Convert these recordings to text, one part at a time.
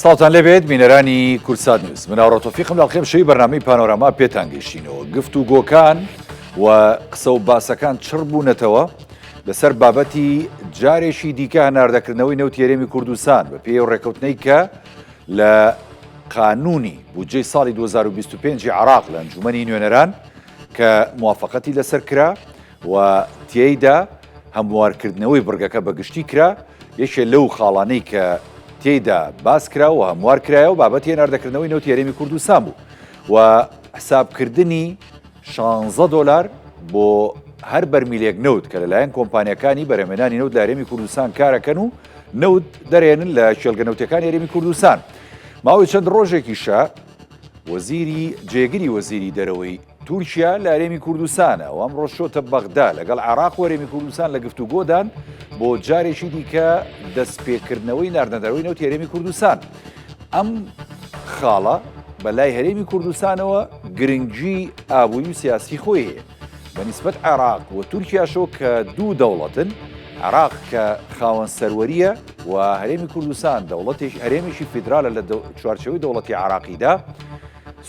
ساڵتان لەبێت بینەرانی کورسات نیوز مناوڕۆ تۆفیقم لاڵقێم شەوی بەرنامەی پانۆراما پێتان گەیشتینەوە گفت و گۆکان و قسە و باسەکان چڕ بوونەتەوە لەسەر بابەتی جارێکی دیکە هەناردەکردنەوەی نەوت یاریمی کوردستان بە پێی ڕێکەوتنەی کە لە قانونی بودجەی ساڵی 2025 عراق لە ئەنجومەنی نوێنەران کە موافقەتی لەسەر کرا و تێیدا هەموارکردنەوەی بڕگەکە بەگشتی کرا یەکێ لەو خاڵانەی کە تێیدا باس کرا و هەموار کرایە و بابەتی هێناردەکردنەوەی نەوت یاریمی کوردستان بوو و حسابکردنی $16 بۆ هەر بەرمیلێک نەوت کە لەلایەن کۆمپانیەکانی بەرهەمهێنانی نەوت لە هەرێمی کوردستان کارەکەن و نەوت دەرێنن لە شێلگە نەوتەکانی هەرێمی کوردستان. ماوەی چەند ڕۆژێکیشە وەزیری جێگیری وەزیری دەرەوەی تورکیا لە هەرێمی کوردستانە و ئەمڕۆ شۆتە بەغدا لەگەڵ عێراق و هەرێمی کوردستان لە گفتوگۆدان بۆ جارێکی دیکە دەستپێکردنەوەی ناردنەدەرەوەی نەوت هەرێمی کوردستان. ئەم خاڵە بەلای هەرێمی کوردستانەوە گرنگی ئابووری و سیاسی خۆی هەیە بەنسبەت عێراق و تورکیاشەوە کە دوو دەوڵەتن، عێراق کە خاوەن سەروەریە و هەرێمی کوردستان هەرێمیشی فیدرالە لە چوارچەوەی دەوڵەتی عێراقیدا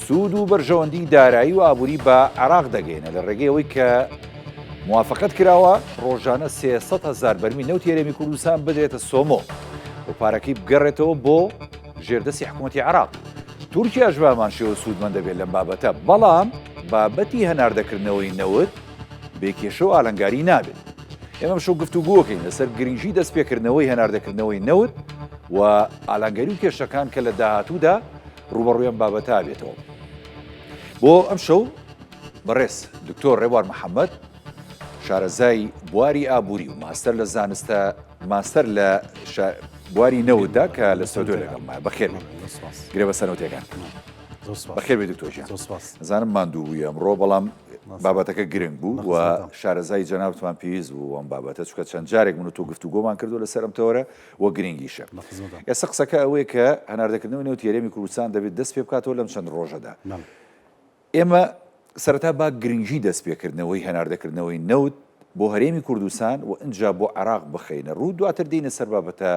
سوود و بەرژەوەندی دارایی و ئابووری بە عێراق دەگەینە لە ڕێگەی ئەوەی کە موافقەت کراوە ڕۆژانە 300,000 بەرمی نەوت هەرێمی کوردستان بدرێتە سۆمۆ و پارەکەی بگەڕێتەوە بۆ ژێردەستی حکوومەتی عێراق. تورکیاش بامان شێوە سوودمەند دەبێت لەم بابەتە، بەڵام بابەتی هەناردەکردنەوەی نەوت بێکێشە و ئالەنگاری نابێت. ئێمە شەو گفتوگۆکەین لەسەر گرنگی دەستپێکردنەوەی هەناردەکردنەوەی نەوت و ئالانگاری و کێشەکان کە لە داهاتوودا ڕوبەڕوویان بابەتە بێتەوە. بۆ ئەم شەو بەڕێز دکتۆر ڕێبوار محەممەد شارەزای بواری ئابووری و ماستەر لە زانستە ماستەر لە بواری نەوتدا کە لە سەودۆ لەگەڵمایە. بەخێر گرێ بە سەرنەوتەکان. بەخێر بێ دکتۆرجیان. زانم ماندوو بووی ئەمڕۆ، بەڵام بابەتەکە گرنگ بوو و شارەزای جەنابتمان پێویست بوو ئەم بابەتە، چونکە چەند جارێک من و تۆ گفتوگۆمان کردو لەسەر ئەم تەوەرە وە گرنگیشە. ئێستا قسەکە ئەوەیە کە هەناردەکردنەوەی نەوت هەرێمی کوردستان دەبێت دەست پێ بکاتەوە لەم چەند ڕۆژەدا. ئێمە سەرەتا با گرنگی دەستپێکردنەوەی هەناردەکردنەوەی نەوت بۆ هەرێمی کوردستان و ئینجا بۆ عێراق بخەینە ڕوو، دواتر دێنە سەر بابەتە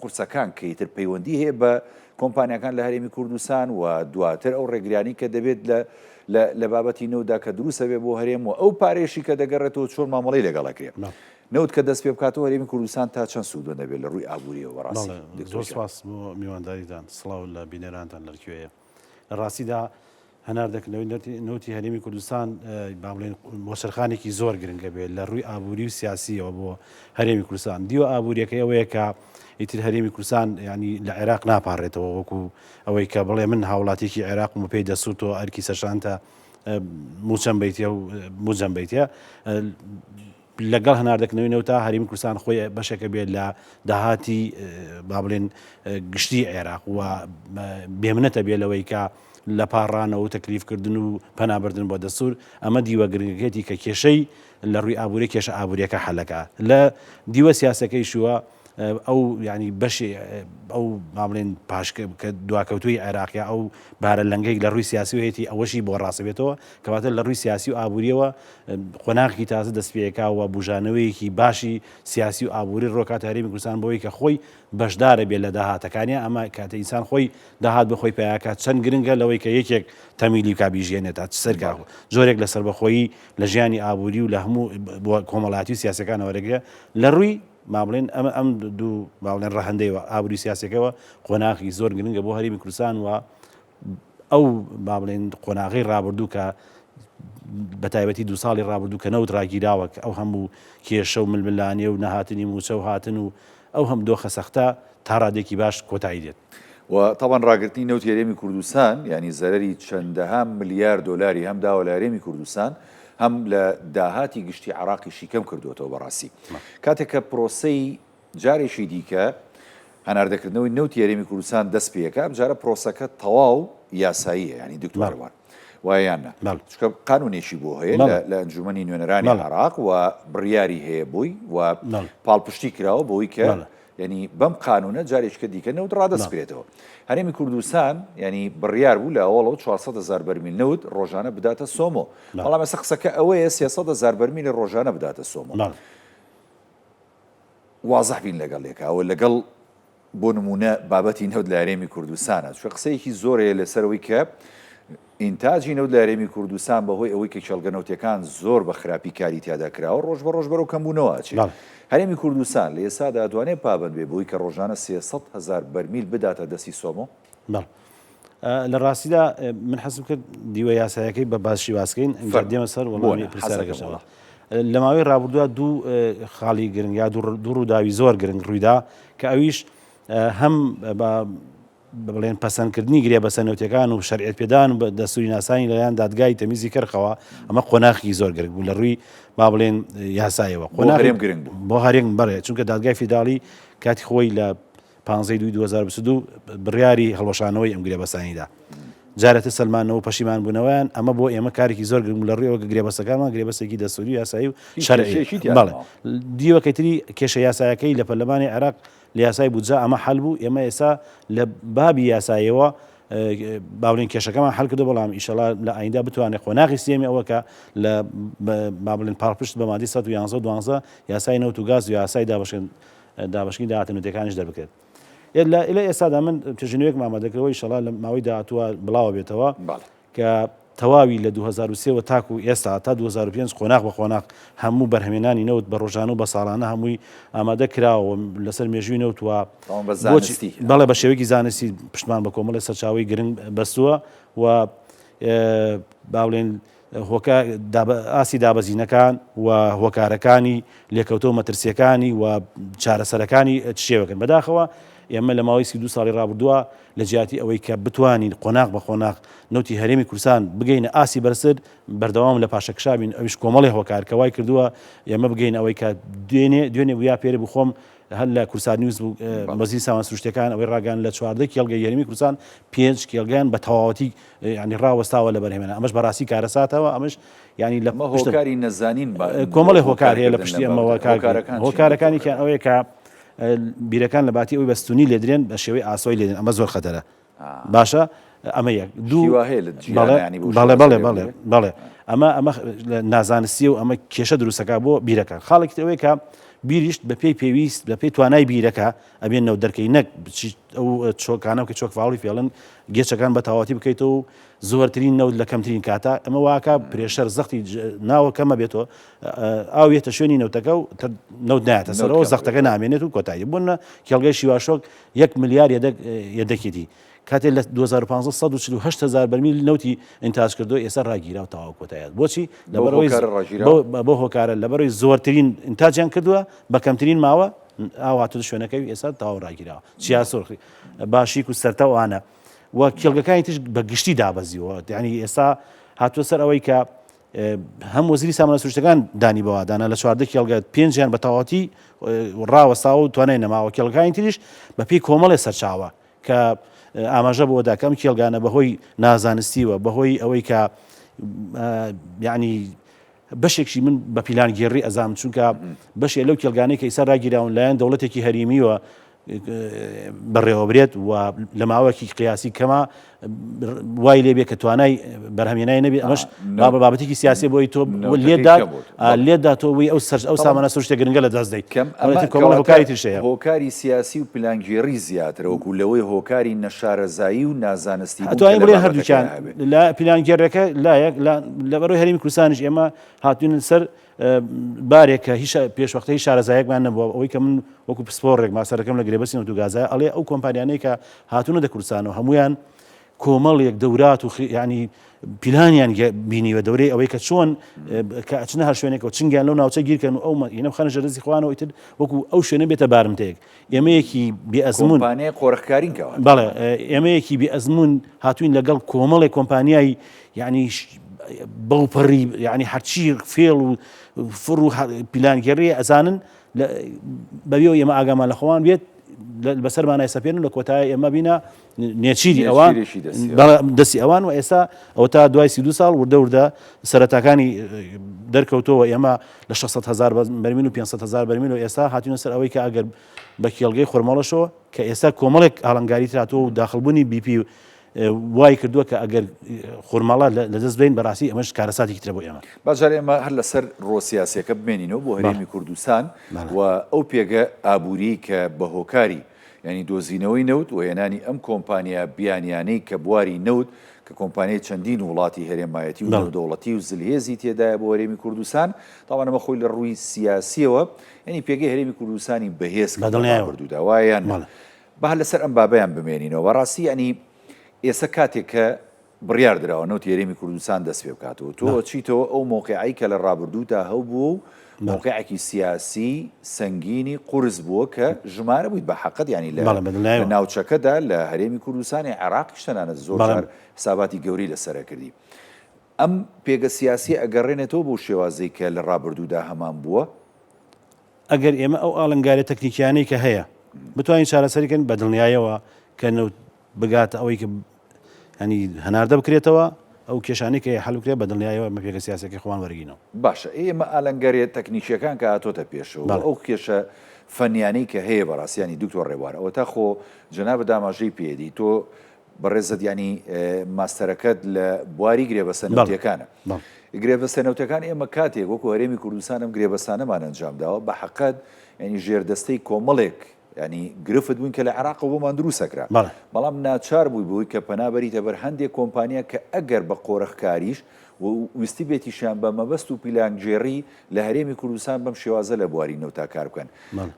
قورسەکان کە ئیتر پەیوەندی هەیە بە کۆمپانیەکان لە هەرێمی کوردستان و دواتر ئەو ڕێگریانی کە دەبێت لە بابەتی نەوتدا کە دروستە بێ بۆ هەرێم و ئەو پارێشی کە دەگەڕێتەوە چۆن مامەڵەی لەگەڵەکرێت. نەوت کە دەست پێ بکاتەوە هەرێمی کوردستان تا چەند سوودە دەبێت لە ڕووی ئابووریەوە. ڕاستی زۆر سپاس بۆ میوانداریتان، سڵاو لە بینەرانتان لەرکوێیە. لە ڕاستیدا هەناردەکردنەوەی نەوتی هەرێمی کوردستان با بڵێن مۆسەرخانێکی زۆر گرنگە بێت لە ڕووی ئابووری و سیاسیەوە بۆ هەرێمی کوردستان. دیوە ئابووریەکەی ئەوەیە کە ئیتر هەرێمی کوردستان ینی لە عێراق ناپارڕێتەوە، وەکو ئەوەی کە بڵێ من هاوڵاتێکی عێراق و پێی دەسووتەوە ئەرکی سەشانتە موچەند بیتە و موجەم بیتە. لەگەڵ هەناردەکردنەوەی نەوتە هەرێمی کوردستان خۆی بەشێکە بێت لە داهاتی با بڵێن گشتی عێراق و بێمنەتە بێت لەوەی کە لە پاڕانەوە و تەکلیفکردن و پەنابردن بۆ دەسوور. ئەمە دیوە گرنگەکەتی کە کێشەی لە ڕووی ئابووری کێشە ئابووریەکە حەلەکە. لە دیوە سیاسەکەی شووە ئەو ینی بەشی ئەو مابڵێن پاشکە کە دواکەوتوی عێراقیا ئەو بارە لەنگەی لە ڕووی سیاسی و هەیەی ئەوەشی بۆ ڕاستەبێتەوە کەواتە لە ڕووی سیاسی و ئابووریەوە قۆناغی تازە دەستپێکا و بژانەوەیەکی باشی سیاسی و ئابووری ڕۆکات هەرێمی کوردستان بۆی کە خۆی بەشدارە بێت لە داهاتەکانیە. ئەمە کاتە ئینسان خۆی داهات بەخۆی پیاکات چەند گرنگە لەوەی کە یەکێک تەمیلی کابیژێنێتە سەرگا زۆرێک لە سەربەخۆیی لە ژیانی ئابووری و لە هەموو بۆ کۆمەڵاتی و سیاسەکانەوە وەرەگرێت. لە ڕووی مابڵێن ئەم دوو باڵێن ڕەهەندەیەوە ئابووری سیاسەکەەوە قۆناغی زۆر گرنگە بۆ هەرێمی کوردستان و ئەو بابڵێن قۆناغی ڕابردوو کە بە تایبەتی 2 ساڵی ڕابردوو کە نەوت ڕاگیراوە ئەو هەموو کێشە و ململانیە و نەهاتنی موچە و هاتن و ئەو هەم دۆخە سەختە تا ڕادێکی باش کۆتایی دێت. و تاوان ڕاگررتنی نەوت هەرێمی کوردستان ینی زەرەری چەندەها ملیار دۆلاری هەم داوە لە هەرێمی کوردستان هەم لە داهاتی گشتی عێراقیشی کەم کردوێتەوە بەڕاستی. کاتێک کە پرۆسەی جارێکی دیکە هەناردەکردنەوەی نەوتی هەرێمی کوردستان دەست پێەکە، ئەم جارە پرۆسەکە تەواو یاساییە، ینی دکتۆروان وایانە چکە قانونێکی بۆ هەیە لە ئەنجومەنی نوێنەرانی عێراق و بڕیاری هەیە بووی و پاڵپشتی کراوە بۆی کە ینی بەم قانونە جارێککە دیکە نەوت ڕادەست بێتەوە. هەرێمی کوردستان ینی بڕیار بوو لە ئەوڵەوە 400,000 بەرمیل نەوت ڕۆژانە بداتە سۆمۆ، بەڵام ئێستا قسەکە ئەوەیە 300,000 بەرمیل ڕۆژانە بداتە سۆمۆ. وازح بین لەگەڵ لێکە ئەوە لەگەڵ بۆ نمونە بابەتی نەوت لە هەرێمی کوردستانە چ قسەیەکی زۆرەیە لەسەرەوەی کە ئینتاجی نەوت لە هەرێمی کوردستان بەهۆی ئەوەی کە کێڵگەنەوتیەکان زۆر بە خراپی کاری تیادا کراوە ڕۆژ بە ڕۆژ بەرەو کەمبوونەوە چێت هەرێمی کوردستان لە ئێستادا دەتوانێت پابند بێ بۆی کە ڕۆژانە 300,000 بەرمیل بداتە دەستی سۆمۆ لە ڕاستیدا من حەزم کرد دیوە یاسایەکەی بە باشی باسکەین دێمە سەر وەڵامی پرسیارەکەشەوە لە ماوەی ڕابردووە دوو خاڵی گرنگ یا دوو ڕووداوی زۆر گرنگ ڕوویدا کە ئەویش هەم بڵێن پەسەندکردنی گرێ بە سەرنەوتیەکان و شەریعەت پێدان و بە دەستوری ناسانی لەلایەن دادگای تەمیزی کەرخەوە ئەمە قۆناغی زۆر گرنگ بوو لە ڕووی با بڵێن یاسایەوە بۆ هەرێم بەڕێ چونکە دادگای فیداڵی کاتی خۆی لە 15/2/2022 بڕیاری هەڵوەشانەوەی ئەم گرێ بەسانیدا جارەتە سەلمانەوە پەشیمان بوونەوەیان ئەمە بۆ ئێمە کارێکی زۆر گرنگ لە ڕێوە گرێبەسەکانمان گرێبەسێکی دەستوری یاسایی و شەرعی بەڵێ دیوەکەیتری کێشە یاسایەکەی لە پەرلەمانی عێراق لە یاسای بودجا ئەمە حەل بوو ئێمە ئێستا لە بابی یاساییەوە باڵێن کێشەکەمان حەل کردو بەڵام ئیشەڵا لە ئایندا بتوانێت قۆناغی سێمی ئەوە کە لە باڵێن پاڵپشت بە مادی 111 یاسای نەوت و گاز و یاسای دابەشی داهاتنوتەکانیش دەربکرێت لە ئێستادا من توێژینەوەیەک مامەدەکەەوەی ئیشەڵا لە ماوەی داهاتووە بڵاوە بێتەوە کە تەواوی لە 2023 تاکو ئێستا تا 2005 قۆناغ بە قۆناغ هەموو بەرهەمێنانی نەوت بە ڕۆژانە و بە ساڵانە هەمووی ئامادە کراوە لەسەر مێژووی نەوتوە بەڵێ بە شێوەیەکی زانستی پشتمان بە کۆمەڵی سەرچاوی گرنگ بەستووە و باڵێن ئاسی دابەزینەکان و هۆکارەکانی لێکەوتۆ مەترسیەکانی و چارەسەرەکانی شێوەکەن بەداخەوە ئێمە لە ماوەی 32 ساڵی ڕابردووە لە جیاتی ئەوەی کە بتوانین قۆناغ بە قۆناغ نەوتی هەرێمی کوردستان بگەینە ئاسی بەرزتر بەردەوام لە پاشەکشابین ئەویش کۆمەڵی هۆکارکەوای کردووە ئێمە بگەین ئەوەی کە دوێنێ ویا پێرە بخۆم هەر لە کورسان نیوز مەزیری سامان سروشتەکان ئەوەی ڕاگەان لە 14 کێڵگەی هەرێمی کوردستان 5 کێڵگەیان بە تەواوەتی ینی ڕاوەستاوە لە بەرهێمانە ئەمەش بەڕاستی کارەساتەوە ئەمەش ینی لە هۆکاری نەزانین کۆمەڵی هۆکار هەیە لە پشتی ئەمەوە هۆکارەکانی کە ئەوەیە کە بیرەکان لە باتی ئەوی بەستونی لێدرێن بە شێوەی ئاسۆی لێدێن ئەمە زۆر خەتەرە باشە ئەمە یەک بەڵێ ئەمە نازانستی و ئەمە کێشە دروستەکە بۆ بیرەکان خاڵێکی ئەوەیە کە بیریشت بە پێی پێویست بە پێی توانای بیرەکە ئەبێن نەوت دەرکەی نەک ئەو چۆکانە کە چۆکفاڵی فێڵن گێچەکان بە تەواوەتی بکەیتەوە و زۆرترین نەوت لە کەمترین کاتە ئەمە واکە پرێشەر زەختی ناوە کەمە بێتەوە ئاوێتە شوێنی نەوتەکە و نەوت نایەتە سەرەوە زەختەکە نامێنێت و کۆتایی بوون کێڵگەی شیواشۆک 1 ملیار یەدەکێتی کاتێک لە 2015 148,000 بەرمیل نەوتی ئینتاج کردو ئێستا ڕاگیرا و تەواو کۆتاییات بۆچی بۆ هۆکارە لەبەرەوەی زۆرترین ئینتاجیان کردووە بە کەمترین ماوە ئاواتە شوێنەکەی ئێستا تەواو ڕاگیراوە چیا سۆرخی باشیک و سەرتەوانە و کێڵگەکانی تش بە گشتی دابەزیەوە یعنی ئێستا هاتووە سەر ئەوەی کە هەم وەزیری سامانە سروشتەکان دانی بەوادانە لە 14 کێڵگە 5 بە تەواوەتی ڕاوەستاوە و توانای نەماوە کێڵگەکانی تریش بە پێی کۆمەڵی سەرچاوە کە ئاماژە بۆ داکەم کێڵگانە بەهۆی نازانستیوە بەهۆی ئەوەی کە یعنی بەشێکشی من بە پیلانگێڕی ئەزام چونکە بەشێ لەو کێڵگانەی کە ئیسا ڕاگیراون لایەن دەوڵەتێکی هەریمیوە بەڕێوەبرێت و لە ماوەکی قیاسی کەمە وای لێبێ کە توانای بەرهەمێنای نەبێت ئەمەش بابەتێکی سیاسی بۆی تۆ لێدا تۆی ئەو سامانە سروشتە گرنگە لە دەست دەیت هۆکاری ترشەیە هۆکاری سیاسی و پلانگێڕی زیاترەوەکو لەوەی هۆکاری نەشارەزایی و نازانستی توانین بڵێن هەردووکیان لە پلانگێڕەکە لایەک لەبەرەوەی هەرێمی کوردستانیش ئێمە هاتوونن سەر بارێکە هیچ پێشوەختە هیچ شارەزایەکمان نەبووە ئەوەی کە من وەکو پسپۆڕێک ماسەرەکەم لە گرێبەسی نەوتوگازایە ئەڵێ ئەو کۆمپانیانەی کە هاتوونە دە کوردستانەوە هەمویان کۆمەڵێک دەورات و ینی پیلانیان بینیوە دەورەی ئەوەی کە چۆن کە ئەچنە هەر شوێنێکەوە چنگیان لەو ناوچە گیرکەن و ئەو ئینە بخەنە ژەرەزی خوانەوە ئیتر وەکو ئەو شوێنە بێتە بارمتەیەک ئێمەیەکی بێئەزمون قۆڕخکارینکەوە بەڵێ ئێمەیەکی بێئەزمون هاتوین لەگەڵ کۆمەڵێک کۆمپانیای یعنی بەوپەڕی یعنی هەرچی فێڵ و فڕ و پیلانگەڕی ئەزانن بەبێەوە ئێمە ئاگامان لە خۆوان بێت بەسەرمان ئایسەپێن لە کۆتای ئێمە بینە نێچیری ئەوان دەستی ئەوان و ئێستا ئەوە تا دوای 32 ساڵ وردە سەرەتاکانی دەرکەوتەوە ئێمە لە 600,000 بەرمیل و 500,000 بەرمیل و ئێستا هاتوونە سەر ئەوەی کە ئەگەر بە کێڵگەی خۆرمەڵەشەوە کە ئێستا کۆمەڵێک ئاڵنگاری تراتەوە و داخڵبوونی بیپی وای کردووە کە ئەگەر خۆرماڵە لە دەست بین بەڕاستی ئەمەش کارەساتێکی ترە بۆ ئێمە بەجار ئێمە هەر لەسەر ڕۆسیاسیەکە بمێنینەوە بۆ هەرێمی کوردستان و ئەو پێگە ئابووری کە بە هۆکاری ینی دۆزینەوەی نەوت و هێنانی ئەم کۆمپانیا بیانیانەی کە بواری نەوت کە کۆمپانیای چەندین وڵاتی هەرێمایەتی و نەودەوڵەتی و زلهێزی تێدایە بۆ هەرێمی کوردستان تاوانەمە خۆی لە ڕووی سیاسیەوە ینی پێگەی هەرێمی کوردستانی بەهێز کردوودا وایان بە لەسەر ئەم بابەیان بمێنینەوە بەڕاستی ینی ئێستا کاتێک کە بڕیار درراوە نەوت هەرێمی کوردستان دەست پێ بکاتەوە تۆ چیتەوە ئەو مۆقعی کە لە ڕابردوودا هەبوو و موقعێکی سیاسی سنگینی قورس بووە کە ژمارە بوویت بە حەقەت ینی لە ناوچەکەدا لە هەرێمی کوردستانی عێراقیش تەنانەت زۆر حساباتی گەوری لەسەر کردی ئەم پێگە سیاسی ئەگەڕێنێتەوە بۆ شێوازەی کە لە ڕابردوودا هەمان بووە ئەگەر ئێمە ئەو ئاڵنگارە تەکنیکیانەی کە هەیە بتوانین چارەسەریکەن بە دڵنیایەوە کە نەوت بگاتە ئەوەی کە ینی هەناردە بکرێتەوە ئەو کێشانەی کە هەڵ بکرێت بە دڵنیایەوە مە پێگە سیاسەکەی خۆوان وەرگینەوە باشە ئێمە ئالەنگەرێت تەکنیکیەکان کە هاتۆتە پێشەوە ئەو کێشە فەنیانەی کە هەیە بەڕاستیانی دکتۆر ڕێوار ئەوە تا خۆ جەنابە داماژەی پێدی تۆ بەڕێزت ینی ماستەرەکەت لە بواری گرێبەسەنەوتیەکانە گرێبەسەنەوتەکان ئێمە کاتێک وەکو هەرێمی کوردستان ئەم گرێبەسانەمان ئەنجامداوە بە حەقەت ینی ژێردەستەی کۆمەڵێک ینی گرفت بووین کە لە عێراق بۆمان دروستەکرا بەڵام ناچار بووی کە پەنابەریتە بەر هەندێک کۆمپانیا کە ئەگەر بە قۆرەخکاریش ویستی بێتیشیان بە مەبەست و پیلانگژێڕی لە هەرێمی کوردستان بەم شێوازە لە بواری نەوتا کار بکەن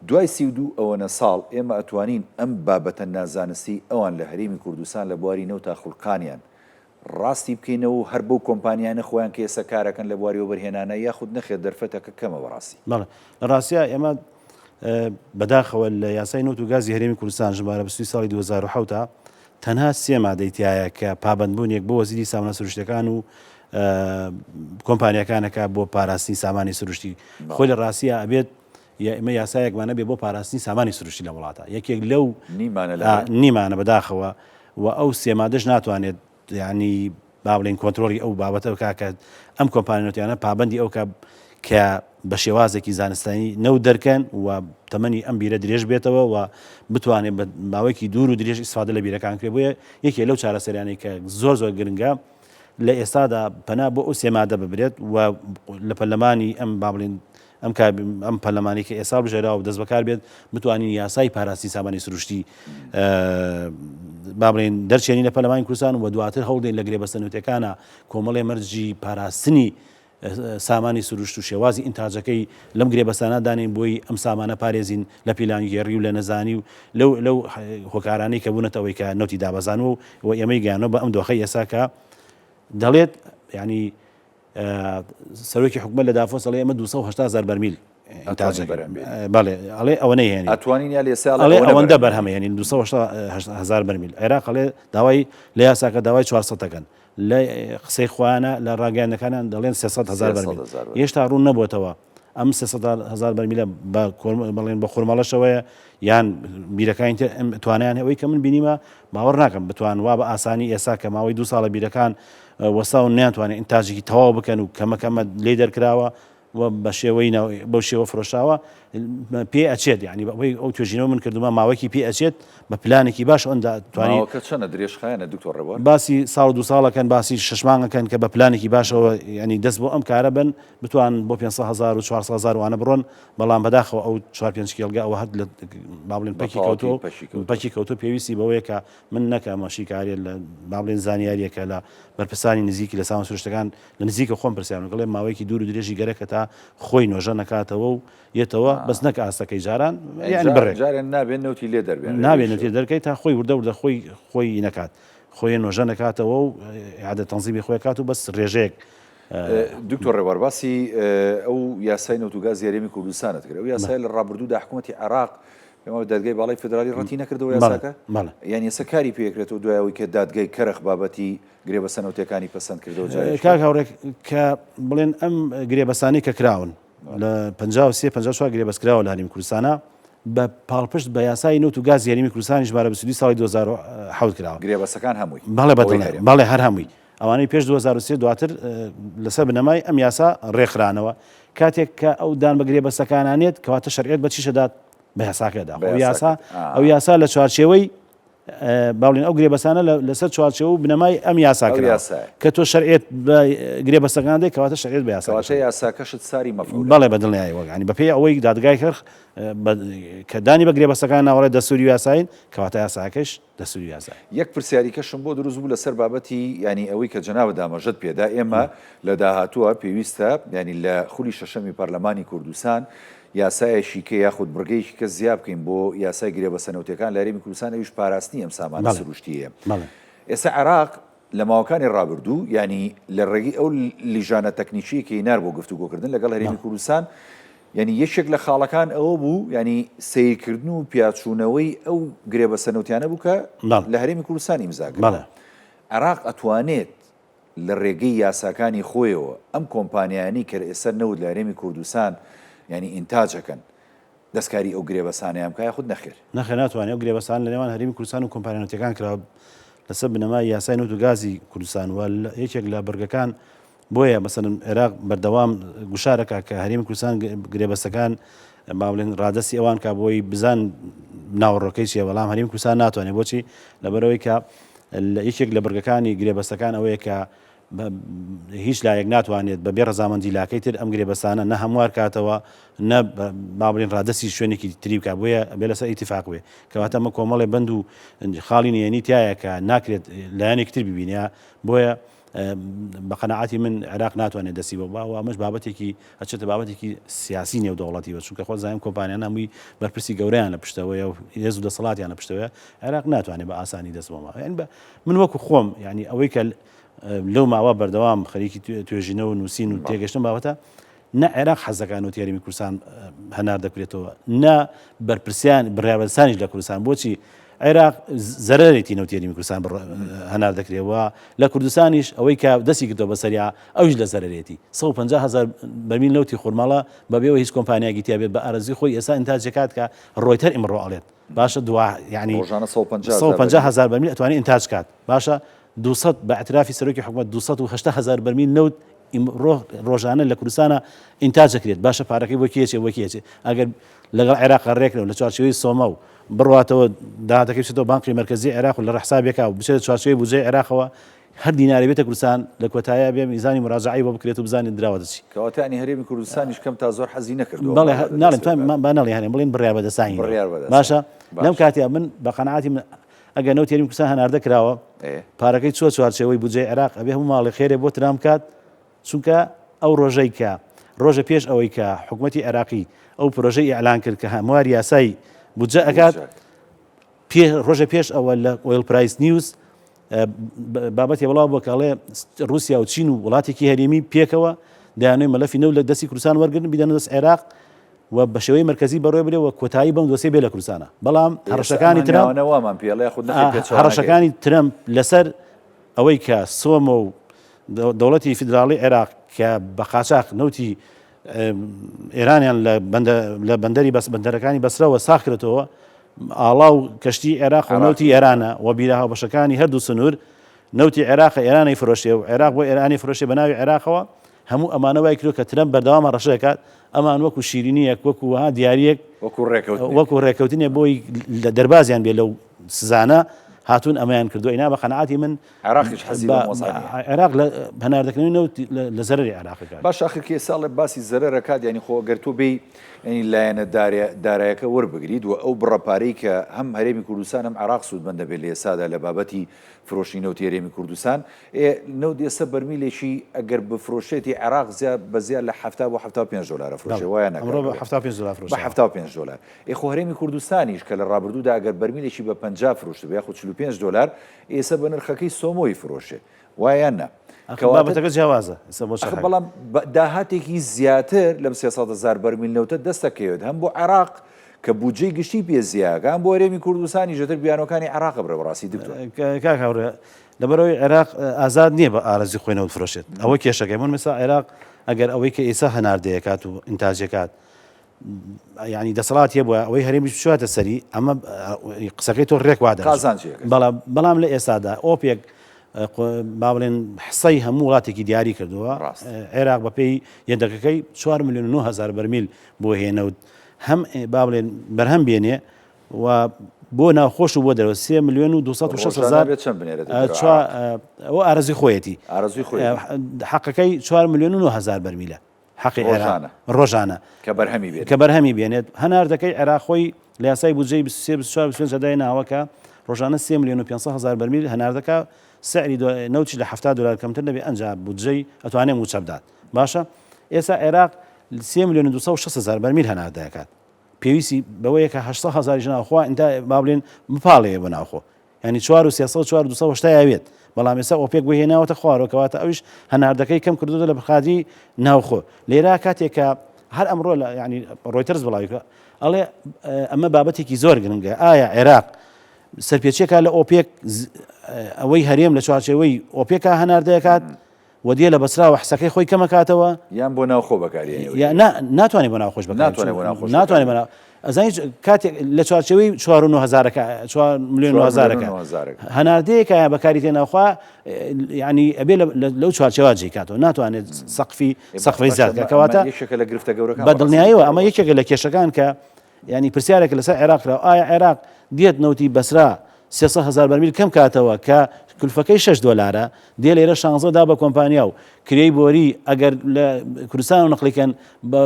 دوای 32 ئەوەنە ساڵ ئێمە ئەتوانین ئەم بابەتە نازانستی ئەوان لە هەرێمی کوردستان لە بواری نەوتا خوڵقانیان ڕاستی بکەینەوە و هەر بەو کۆمپانیانە خۆیان کە ئێستا کارەکەن لە بواری وەبەرهێنانە یاخود نەخێت دەرفەتەکە کەمە بەڕاستی لە ڕاستیە ئێمە بەداخەوە لە یاسای نەوت و گازی هەرێمی کوردستان ژمارە 20 ساڵی 2010 تەنها سێ مادەیتایە کە پابندبوونێک بۆ وەزیری سامانە سروشتەکان و کۆمپانیەکانەکە بۆ پاراستنی سامانی سروشتی خۆی لە ڕاستیە ئەبێت ئێمە یاسایەکمانە بێ بۆ پاراستنی سامانی سروشتی لە وڵاتە یەکێک لەو نیمانە بەداخەوە و ئەو سێمادەش ناتوانێت ینی با بڵێن کۆنتترۆلی ئەو بابەتە بکە ئەم کۆمپانیەتیانە پابندی ئەو کە بە شێوازێکی زانستانی نەو دەرکەن و تەمەنی ئەم بیرە درێژ بێتەوە و بتوانێت بە ماوەیەکی دوور و درێژ ئیسفادە لە بیرەکان کرێ بۆیە یەکێ لەو چارەسەریانەی کە زۆر گرنگە لە ئێستادا پەنا بۆ ئەو سێمادە ببرێت و لە پەرلەمانی ئەم با بڵێن ئەم پەرلەمانی کە ئێستا بژێراوە و دەست بەکار بێت بتوانین یاسای پاراستی سامانی سروشتی با بڵێن دەرچێنی لە پەرلەمانی کوردستان و دواتر هەوڵدەین لە گرێبەستنەوتیەکانە کۆمەڵێ مەرجی پاراستنی سامانی سروشت و شێوازی ئینتاجەکەی لەم گرێبەستانە دانین بۆی ئەم سامانە پارێزین لە پیلانگێڕی و لە نەزانی و لەو هۆکارانەی کە بوونەتەوەی کە نەوتی دابەزانەوە و ئێمەی گەیانەوە بە ئەم دۆخەی ئێستا کە دەڵێت ینی سەرۆکی حکومەت لە دافۆس دەڵێ ئێمە 280,000 بەرمیل بەڵێ ئەڵێ ئەوە نەیهێنی ئەتوانین یا لێسا ئەوەندە بەرهەمە ینی 280,000 بەرمیل عێراق ئەڵێ داوای لە یاساکە داوای 400ەکەن لە قسەی خۆیانە لە ڕاگەیانەکانیان دەڵێن 300,000 بەرمیل هێشتا ڕوون نەبووتەوە ئەم 300,000 بەرمیلە بڵێن بە خورمەڵەشەوەیە یان بیرەکانی توانیان ئەوەی کە من بینیمە باوەڕ ناکەم بتوانوا بە ئاسانی ئێسا کە ماوەی 2 ساڵە بیرەکان وەستا و نیانتوانێت ئینتاژێکی تەواو بکەن و کەمەکەمە لێ دەرکراوە و بە شێوەی بەو شێوە فرۆشاوە پێ ئەچێت ینی بەوەی ئەو توێژینەوە من کردومە ماوەکی پێ ئەچێت بە پلانێکی باش ئەوەندا توانین چەنە درێژخایەنە دکتۆر ڕێوار باسی ساڵ 2 ساڵەکەن باسی 6 مانگەکەن کە بە پلانێکی باشەوە ینی دەست بۆ ئەم کارە بن بتوان بۆ 500,000 و 400,000 وانە بڕۆن بەڵام بەداخەوە ئەو 4-5 کێڵگا ئەوە هەر لە بابلین پەکی کەوتۆ پێویستی بەوەیە کە من نەکەمە شیکاریە لە بابلین زانیاریەکە لە بەرپرسانی نزیکی لە سامان سروشتەکان لە نزیکە خۆم پرسیان گەڵێ ماوەیەکی دوور و درێژی گەرەکە تا خۆی نۆژە نەکاتەوە و یێتەوە بەس نەک ئاستەکەی جاران یعنی بڕێ جارێن نابێت نەوتی لێ دەربێن نابێت نەوتی دەرکەی تا خۆی وردە خۆی نەکات خۆی نۆژە نەکاتەوە و عادە تەنزیمی خۆی کات و بەس ڕێژەیەک دکتۆر ڕێوار باسی ئەو یاسای نەوت و گازی هەرێمی کوردستانت کرد ئەو یاسای لە ڕابردوودا حکوومەتی عێراق ئەمە دادگای باڵای فدرالی ڕەتی نەکردەوە یاساکە یان ئێستا کاری پێکرێتەوە دوایەوەی کە دادگای کەرخ بابەتی گرێبەسەنەوتیەکانی پەسەند کردەوە کاک هاوڕێک کە بڵێن ئەم گرێبەسانی کە کراون لە 53-54 گرێبەسکراوە لە هەرێمی کوردستانە بە پاڵپشت بە یاسای نەوت و گازی هەرێمی کوردستانی ژمارە 22 ساڵی 2007 کراوە گرێبەسەکان هەمووی بەڵێ هەر هەمووی ئەوانەی پێش 2023 دواتر لەسەر بنەمای ئەم یاسا ڕێکخرانەوە کاتێک کە ئەو دان بە گرێبەسەکانانێت کەواتە شەرعیەت بە چی شەدات بە یاساکەدا ئەو یاسا لە چوارچێوەی باڵین ئەو گرێبەسانە لەسەر چوارچێوە بنەمای ئەم یاساکرا کە تۆ شەرعێت بە گرێبەستەکان دێت کەواتە شەرعێت بە یاساکەشت ساری مەفعول بەڵێ بەدڵنیایی وەگانی بەپێی ئەوەی دادگای خەرخ کە دانی بە گرێبەستەکان ناوەڕێ دەسووری یاساین کەواتە یاساکەش دەسووری یاسای. یەک پرسیاریکەشم بۆ دروست بوو لەسەر بابەتی ینی ئەوەی کە جەنابە دامەژت پێدا ئێمە لە داهاتووە پێویستە ینی لە خولی شەشەمی پەرلەمانی کوردستان یاسایەشی کە یاخود بڕگەیەکی کە زیاد بکەین بۆ یاسای گرێبەسەنەوتەکان لە هەرێمی کوردستان ئەویش پاراستنی ئەم سامانە سروشتیە. ئێستا عێراق لە ماوەکانی ڕابردوو ینی لە ڕێگەی ئەو لیژانە تەکنیکی کە هێنار بۆ گفتوگۆکردن لەگەڵ هەرێمی کوردستان ینی یەکێک لە خاڵەکان ئەوە بوو ینی سیرکردن و پیاچوونەوەی ئەو گرێبەسەنەوتیانە بوو کە لە هەرێمی کوردستان ئیمزاکرد. عێراق ئەتوانێت لە ڕێگەی یاساکانی خۆیەوە ئەم کۆمپانیانی کە ئێستا نەوت لە هەرێمی کوردستان ینی ئینتاجەکەن دەستکاری ئەو گرێبەسانیان بکە خود نەخێر ناتوانێت ئەو گرێبەسان لە نێوان هەرێمی کوردستان و کۆمپانیانەتەکان کرا لەسەر بنەمای یاسای نەوت و گازی کوردستان و یەکێک لە بەرگەکان بۆیە مەسەن عێراق بەردەوام گوشارەکە کە هەرێمی کوردستان گرێبەستەکان باڵێن ڕادەسی ئەوان کا بۆی بزان ناوەڕۆکەی چیە بەڵام هەرێمی کوردستان ناتوانێت بۆچی لەبەرەوەی کە یەکێک لە بەرگەکانی گرێبەستەکان ئەوەیە کە هیچ لایەک ناتوانێت بەبێ ڕەزامەندی لاکەی تر ئەم گرێبەستانە نە هەموار کاتەوە نە باڵێن ڕادەسی شوێنێکی تری بکە بۆیە بێ لەسەر ئیتیفاق بێ کەواتە ئەمە کۆمەڵێ بەند و خاڵی نێنی تایە کە ناکرێت لایەنێکی تر ببینە بۆیە بە قەنەعەتی من عێراق ناتوانێت دەستی بە باوە ئەمەش بابەتێکی ئەچێتە بابەتێکی سیاسی نێودەوڵەتی بە چونکە خۆ زانیم کۆمپانیان هەمووی بەرپرسی گەورەیان لە پشتەوەی و هێز و دەسەڵاتیان لە پشتەوە عێراق ناتوانێت بە ئاسانی دەست بۆمە یعنی من وەکو خۆم ینی ئەوەی کە لەو ماوە بەردەوام خەریکی توێژینەوە نووسین و تێگەشتن بابەتە نە عێراق حەزەکان و یاریمی کوردستان هەنار دەکرێتەوە نە بەرپرسیان بڕیاردەرسانیش لە کوردستان بۆچی عێراق زەرەرێتی نەوتێریمی کوردستان هەنار دەکرێتەوە لە کوردستانیش ئەوەی کە دەستی کردەوە بەسەریا ئەوش لە زەرەرێتی 150,000 بەرمیل نەوتی خورماڵە بەبێەوە هیچ کۆمپانیایەکی تیا بێت بە ئارەزی خۆی ئێستا ئینتاجەکات کە ڕۆیتەر ئیمڕۆ ئەڵێت باشە یعنی 150,000 بەرمیل ئەتوانێت ئینتاج کات باشە 200 بە اعترافی سەرۆکی حکومەت 280,000 بەرمیل نەوت ڕۆژانە لە کوردستانە ئینتاج دەکرێت باشە پارەکەی بۆ کێچێ ئەگەر لەگەڵ عێراق ڕێکرەوە لە چوارچێوەی سۆمە و بڕاتەوە داهاتەکەی بچێتەوە بانقی مرکزی عێراق و لە ڕەحسابێکا و بچێت چوارچێوەی بودجەی عێراقەوە هەر دیناری بێتە کوردستان لە کۆتایە بێ میزانی مراجعەی بۆ بکرێت و بزانین دراوە دەچی کەواتانی هەرێمی کوردستانیش کەم تا زۆر حەزی نەکردووە بەڵێ ناڵێن با نەڵێ هەنێ بڵێن بڕیار بەدەستانی باشە لەم کاتیا من بە قەنەعەتی من ئەگەر نەوت هەرێمی کوردستان هەناردە کراوە پارەکەی چوە چوارچێوەی بودجەی عێراق ئەبێ هەموو ماڵی خێرێ بۆ ترام کات چونکە ئەو ڕۆژەی کە ڕۆژە پێش ئەوەی کە حکوومەتی عێراقی ئەو پرۆژەی ئیعلان کرد کە هەموار یاسای بودجە ئەکات ڕۆژە پێش ئەوە لە ئۆیل پرایس نیوز بابەتی وڵاو بۆ کاڵێ رووسیا و چین و وڵاتێکی هەرێمی پێکەوە دەیانوێت مەلەفی نەو لە دەستی کوردستان وەرگرن بدەنە دەست عێراق و بە شێوەی مرکزی بەڕێ برێ و کۆتایی بەم دۆسیە بێ لە کوردستانە بەڵام هەڕەشەکانی ترەمپ لەسەر ئەوەی کە سۆمە و دەوڵەتی فیدراڵی عێراق کە بە قاچاق نەوتی ئێرانیان لە بەندەرەکانی بەسرەوە ساخ کرێتەوە ئاڵا و کەشتی عێراق و نەوتی ئێرانە و بیرە هاوبەشەکانی هەردوو سنوور نەوتی عێراق ئێرانی فرۆشێ و عێراق بۆ ئێرانی فرۆشێ بە ناوی عێراقەوە هەموو ئەمانە وای کرد کە ترەمپ بەردەوام ڕەشەکات ئەمان وەکو شیرینیەک وەکو دیارەک وەکو ڕێکەوتنێ بۆی لە دەربازیان بێ لەو سزانە هاتوون ئەمەیان کردو ئینا بە قەنەعەتی من عێراقیش حەزی بە عێراق لە هەناردەکردنەوەی نەوت لە زەرەری عێراقەکە باش ئاخرکێ ساڵێ باسی زەرەرەکات ینی خۆ گەر تۆ بێ ینی لایەنە دارایەکە وەربگریت و ئەو بڕەپارەی کە هەم هەرێمی کوردستان هەم عێراق سوودمەندە بێت لە ئێسادا لە بابەتی فرۆشی نەوتی هەرێمی کوردستان نەوت ئێستا بەرمیلێکی ئەگەر بفرۆشێتی عێراق بەزیاد لە 70 بۆ 75 دلار فرۆشێ وایە ئەمڕۆ بە 75 دلار فرۆشێ بە 75 دلار خۆ هەرێمی کوردستانیش کە لە ڕابردوودا ئەگەر بەرمیلێکی بە 50 فرۆشت بە یاخود 45 دلار ئێستا بە نرخەکەی سۆمۆی فرۆشێ وایە نە بابەتەکە جیاوازە بەڵام داهاتێکی زیاتر لەم 300,000 بەرمیل نەوتە دەستەکەوێت هەم بۆ عێراق کە بودجەی گشتی پێزیاکان بۆ هەرێمی کوردستانی ژەتر بیانەکانی عێراق بڕە بەڕاستی دکتۆر کاکاورە لەبەرەوەی عێراق ئازاد نییە بە ئارەزی خۆی نەوت فرۆشێت ئەوە کێشەکەی من مثلا عێراق ئەگەر ئەوەی کە ئێستا هەناردەیەکات و ئینتاجەکات ینی دەسەڵات هەیە بووە ئەوەی هەرێمیش بچواتە سەری ئەمە قسەکەی تۆ ڕێک وادە بەڵام لە ئێستادا ئۆپێک با بڵێن حسەی هەموو وڵاتێکی دیاری کردووە عێراق بەپێی یەندەکەکەی 4,900,000 بەرمیل بۆ هێنەوت هەم با بڵێن بەرهەم بێنێ و بۆ ناوخۆش و بۆ دەرەوە 3 ملیۆن و 260,000 ئەوە ئارەزوی خۆیەتی حەقەکەی 4 ملیۆن و 9,000 بەرمیلە حەقی ڕۆژانە کە بەرهەمی بێنێت هەناردەکەی عێراقۆی لە یاسای بودجەی 23 دای ناوەکە ڕۆژانە 3 ملیۆن و 500,000 بەرمیل هەناردەکە سعری نەوتی لە 70 دلار کەمتر نەبێ ئەنجا بودجەی ئەتوانێ موچە بدات باشە ئێستا عێراق 3 ملیۆن و 260,000 بەرمیل هەناردەکات پێویستی بەوەیە کە 80,000 ناوخوا ئینتا با بڵێن مپاڵەیە بە ناوخۆ ینی 4,300 یاوێت بەڵام ئێستا ئۆپێک بۆ هێناوەتە خوارەوە کەواتە ئەویش هەناردەکەی کەم کردووە لە بخادی ناوخۆ لێرا کاتێکە هەر ئەمڕۆ لە ینی ڕۆیتەرز بڵاویکە ئەڵێ ئەمە بابەتێکی زۆر گرنگە ئایا عێراق سەرپێچێکە لە ئۆپێک ئەوەی هەرێم لە چوارچێوەی ئۆپێکا هەناردەکات وەدیە لە بەسراوە حسەکەی خۆی کەمەکاتەوە یان بۆ ناوخۆ بەکارێنێ ناتوانێت بۆ ناوخۆش ناتوانێت بە ئەزانی کاتێک لە چوارچەوەی 4 ملیۆن هەناردەیەکە بەکاری تێناوخوا ینی ئەبێ لەو چوارچەوە جێکاتەوە ناتوانێت سەقفی زیادکەواتە لە گرفتە گەورەکان بە دڵنیاییەوە ئەمە یەکێکە لە کێشەکان کە ینی پرسیارێک لەسەر عێراقراوە ئایا عێراق دێت نەوتی بەسرا 300,000 بەرمیل کەم کاتەوە کە کلفەکەی 6 دلارە دێ لێرە 16 دا بە کۆمپانیا و کرێی بۆری ئەگەر لە کوردستان و نقلیکەن بە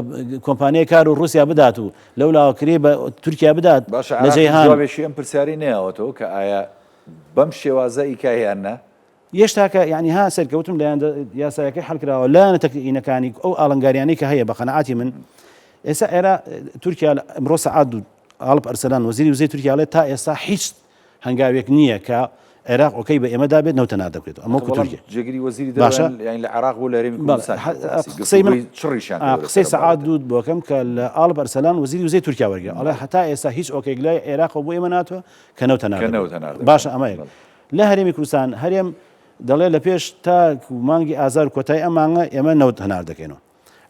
کۆمپانیای کار و رووسیا بدات و لەولاوە کرێ بە تورکیا بدات لە جێهانێشی ئەم پرسیاری نەیەوەتەوە کە ئایا بەم شێوازە ئیکایانە یەشتاکە ینی ها سەرکەوتم لە یاسایەکەی هەڵکراوە لایەنە تەکنیکەکانی ئەو ئاڵنگاریانەی کە هەیە بە قەنەعاتی من ئێستا ئێرە تورکیا ئەمڕۆ سەعات و ئاڵپ ئەرسەلان وەزیری وزەی تورکیاڵێت تا ئێستا هیچ هەنگاوێک نییە کە عێراق ئۆکەی بە ئێمەدا بێت نەوتەنا دەکرێت ئەمە تورکیا جێگیری وەزیری باشە لە عێراق بۆ لە هەرێمی کوردستان قسەی سەعات دوود بۆکەم کە لە ئاڵپ ئەرسەلان وەزیری وزەی تورکیا وەرگێ ئەڵێ هەتا ئێستا هیچ ئۆکەیەک لای عێراق بۆ ئێمە ناتوە کە نەوتەنا باشە ئەمەیە لە هەرێمی کوردستان هەرێم دەڵێ لە پێش تا مانگی ئازار کۆتای ئەم مانگە ئێمە نەوت هەنار دەکەینەوە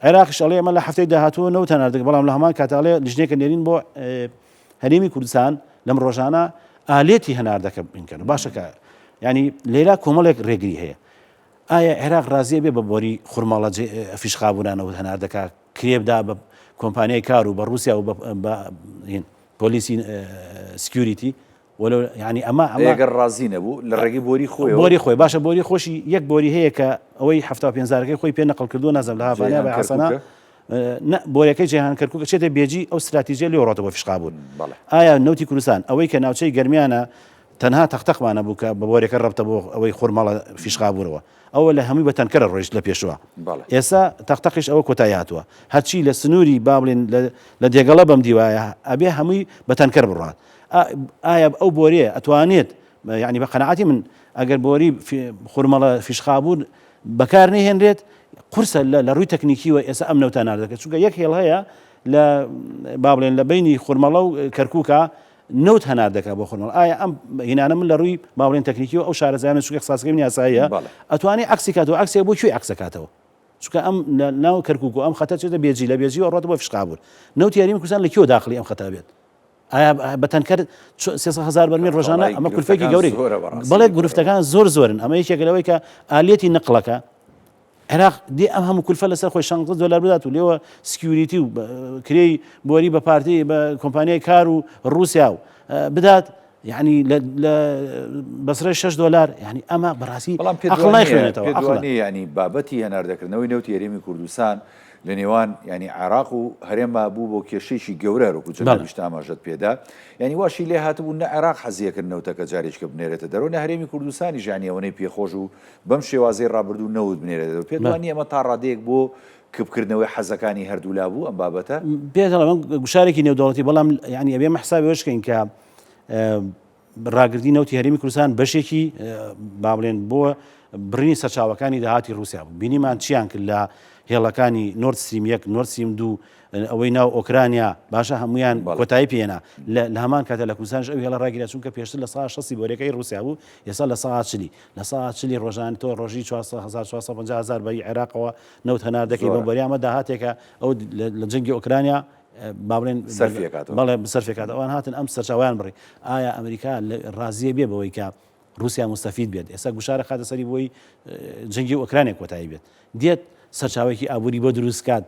عێراقیش ئەڵێ ئەمە لە هەفتەی داهاتووە نەوت هەنار دەکەین بەڵام لە هەمان کاتاڵێ لیژنێکە نێرین بۆ هەرێمی کوردستان لەم ڕۆژانە ئالێتی هەناردەکە بینکەن باشەکە ینی لێرا کۆمەڵێک ڕێگری هەیە ئایا عێراق ڕازیە بێ بە بۆری خورماڵە فیشقابوونانەوە هەناردەکە کرێبدا بە کۆمپانیای کار و بە رووسیا و بە پۆلیسی سکیوریتی وەلو ینی ئەگەر ڕازی نەبوو لە ڕێگەی بۆری خۆی باشە بۆری خۆشی یەک بۆری هەیە کە ئەوەی 75,000ەکەی خۆی پێ نەقل کردو نازم لە هاڤانیا بە حەسەنا بۆریەکەی جیهان کەرکووک چێتە بێجی ئەو استراتیژیە لێ ڕاتەوە فیشقابوون ئایا نەوتی کوردستان ئەوەی کە ناوچەی گەرمیانە تەنها تەختەقمانە بوو کە بە بۆریەکە ڕەبتە بۆ ئەوەی خورماڵە فیشقابوورەوە ئەوە لە هەمووی بە تەنکەرە ڕۆیشت لە پێشوە ئێستا تەختەقیش ئەوە کۆتایی هاتووە هەرچی لە سنووری با بڵێن لە دێگەڵە بەم دیوایە ئەبێ هەمووی بە تەنکەر بڕات ئایا ئەو بۆریە ئەتوانێت ینی بە قەنەعاتی من ئەگەر بۆری خورمەڵە فیشقابوون بەکار نەهێنرێت قورسە لە ڕووی تەکنیکیوە ئێستا ئەم نەوتە ناردەکەت چونکە یەک هێڵ هەیە لە با بڵێن لە بینی خورمەڵە و کەرکووکە نەوت هەناردەکە بۆ خورمەڵ ئایا ئەم هینانە من لە ڕووی با بڵێن تەکنیکیوە ئەو شارەزایانە چونکە قساسەکەی یاساییە ئەتوانێت عەکسی کاتەوە عەکسێ بۆ کوێ عەکسەکاتەوە چونکە ئەم ناو کەرکووک و ئەم خەتە چێتە بێجی لە بێجی و ڕاتە بۆ فیشقابوون نەوتی هەرێمی کوردستان لە کێوە داخلی ئەم خەتە بێت ئایا بە تەنکەر 300,000 بەرمیل ڕۆژانە ئەمە کولفێکی گەورەی بەڵێ گرفتەکان زۆرن ئەمە یەکێکە لەوەی کە ئالێتی نقلەکە عێراق دی ئەم هەموو کولفە لەسەر خۆی 16 دلار بدات و لێوە سکیوریتی و کرێی بۆری بە پارتی بە کۆمپانیای کار و رووسیا و بدات یعنی لە بەسرە 6 دلار یعنی ئەمە بەڕاستی عەقڵ نایخوێنێتەوە ینی بابەتی هەناردەکردنەوەی نەوتی هەرێمی کوردستان لە نێوان ینی عێراق و هەرێمە بوو بۆ کێشەیەکی گەورە ڕووکو جەنابیشت ئاماژەت پێدا ینی واشی لێ هاتبوو نە عێراق حەزیەکردنەوەتەکە جارێککە بنێرێتە دەرەوە نە هەرێمی کوردستانی ژانیەوەی پێخۆش و بەم شێوازەی ڕابردوو نەوت بنێرێتەوە پێدوانی ئەمە تا ڕادەیەک بۆ کبکردنەوەی حەزەکانی هەردوولا بوو ئەم بابەتە پێدەڵێ من گوشارێکی نێودەوڵەتی بەڵام ینی ئەبێ حسابی وەشکەین کە ڕاگردی نەوتی هەرێمی کوردستان بەشێکی با بڵێن بۆ بڕینی سەرچاوەکانی داهاتی رووسیا بوو بینیمان چیان کرد لە هێڵەکانی نۆرد ستریم 1 نۆرد ستریم 2 ئەوەی ناو ئۆکرانیا باشە هەمویان کۆتایی پێێنا لە هەمان کاتە لە کوردستانش ئەو هێڵە ڕاگیرا چونکە پێشتر لە ساعت 6 بۆریەکەی رووسیا بوو ئێستا لە ساعت 40 لە ساعت 40 ڕۆژان تۆ ڕۆژی 450,000 بە عێراقەوە نەوت هەنار دەکەی بە بەریامە داهاتێکە ئەو لە جەنگی ئۆکرانیا با بڵێن بەڵێ سەرفێکات ئەوان هاتن ئەم سەرچاویان بڕی ئایا ئەمریکا ڕازیە بێ بەوەی کە رووسیا مستەفید بێت ئێستا گوشارە خاتە سەری بۆی جەنگی ئۆکرانیا کۆتایی بێت دێت سەرچاوێکی ئابووری بۆ دروستکات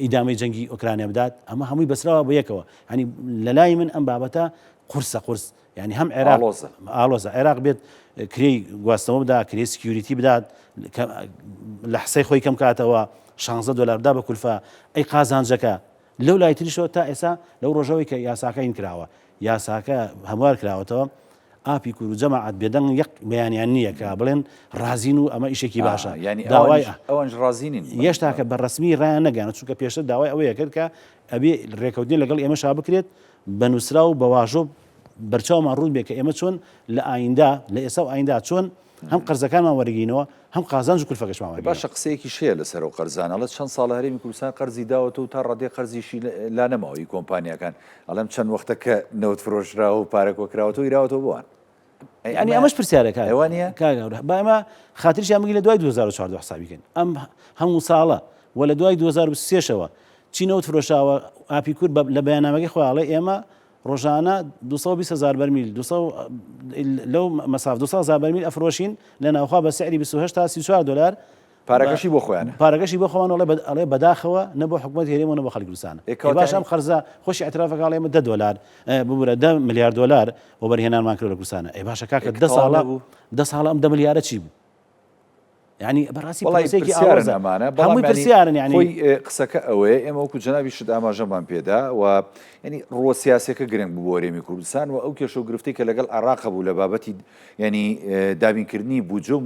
ئیدامەی جەنگی ئۆکرانیا بدات ئەمە هەمووی بەسراوە بە یەکەوە هەنی لە لای من ئەم بابەتە قورس يعني هەم عێراق ئالۆزە عێراق بێت کرێی گواستنەوە بدا کرێ سکیوریتی بدات لە حسەی خۆی کەم کاتەوە $16 بدا بە کولفە ئەی قازانجەکە لەو لای تریشەوە تا ئێستا لەو ڕۆژەوەی کە یاساکە هین کراوە یاساکە هەموار کراوەتەوە ئاپی کوور و جەماعەت بێدەنگ یەک بەیانیان نییە کە بڵێن رازین و ئەمە ئیشێکی باشە ینی داوای ئەوەنج رازینین هێشتا کە بەڕسمی ڕایان نەگەانە چونکە پێشتر داوای ئەوەیە کرد کە ئەبێ ڕێکەوتنی لەگەڵ ئێمەشا بکرێت بە نووسرا و بە واژۆ بەرچاومان ڕوود بێ کە ئێمە چۆن لە ئایندا لە ئێستا و ئایندا چۆن هەم قەرزەکانمان وەرگینەوە هەم قازانج و کولفەکەشمان باشە قسەیەکی شەیە لەسەر و قەرزانەڵە چەند ساڵە هەرێمی کوردستان قەرزی داوەتە و تا ڕادێ قەرزیشی لا نەماوەی کۆمپانیەکان ئەڵەم چەند وەختە کە نەوت فرۆشراوە و پارێکۆکراوەوە ئیراوەتەوە بووان ینی ئەمەش پرسیارەکە ئەوانە کاگەورە با ئێمە خاتریشیان بگی لە دوای 2014 حسابیکەین ئەم هەموو ساڵە و لە دوای 2023شەوە چی نەوت فرۆشاوە ئاپی کورد لە بەیاننامەکەی خۆیاڵێ ئێمە ڕۆژانە 220,000 بەرمیل لەو مەساف 200,000 بەرمیل ئەفرۆشین لە ناوخوا بە سعری 28 تا $34 پارەکەشی بۆ خۆیانە پارەکەشی بۆ خۆوان ئەڵێ بەداخەوە نە بۆ حکوومەت هێرێمەوە نە بۆ خەڵکی کوردستانە باش ئەم خەرزە خۆشی اعترافەکە ئەڵێ ئێمە $10 ببوورە $10 ملیار بۆ بەرهێنانمان کرد لە کوردستانە ئەی باشە کاکە 10 ساڵە ئەم 10 ملیارە چی بوو يعني براسي بەڵی ئەمانە هەمووی پرسیارن يعني خۆی قسەکە ئەوەیە ئێمە وەکو جەنابی شت ئاماژەمان پێدا و ینی ڕۆ سیاسەکە گرنگ بوو بۆ هەرێمی کوردستان و ئەو کێشە و گرفتی کە لەگەڵ عێراق بوو لە بابەتی ینی دابینکردنی بوجە و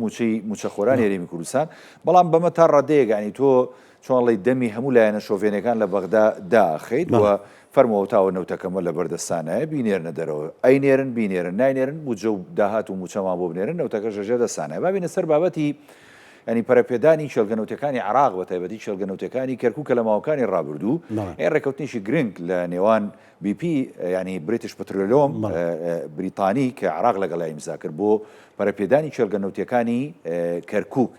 موچەخۆران هەرێمی کوردستان بەڵام بەمە تا ڕادەیەک ینی تۆ چۆنڵی دەمی هەموو لایەنە شۆڤێنەکان لە بەغدا داخەیت و فەرمەوە تاوە نەوتەکەمە لە بەردەستانایە بینێرنە دەرەوە ئەینێرن بینێرن ناینێرن بوجە و داهات و موچەمان بۆ بنێرن نەوتەکە ژەژە دەستانایە بابینە سەر بابەتی ینی پەرەپێدانی شێلگەنەوتەکانی عێراق بە تایبەتی شێلگەنەوتەکانی کەرکووکە لە ماوەکانی ڕابردوو ئێ ڕێکەوتنیشی گرنگ لە نێوان BP ینی بریتیش پترۆلیۆم بریتانی کە عێراق لەگەڵای ئیمزا کرد بۆ پەرەپێدانی شێلگەنەوتەکانی کەرکووک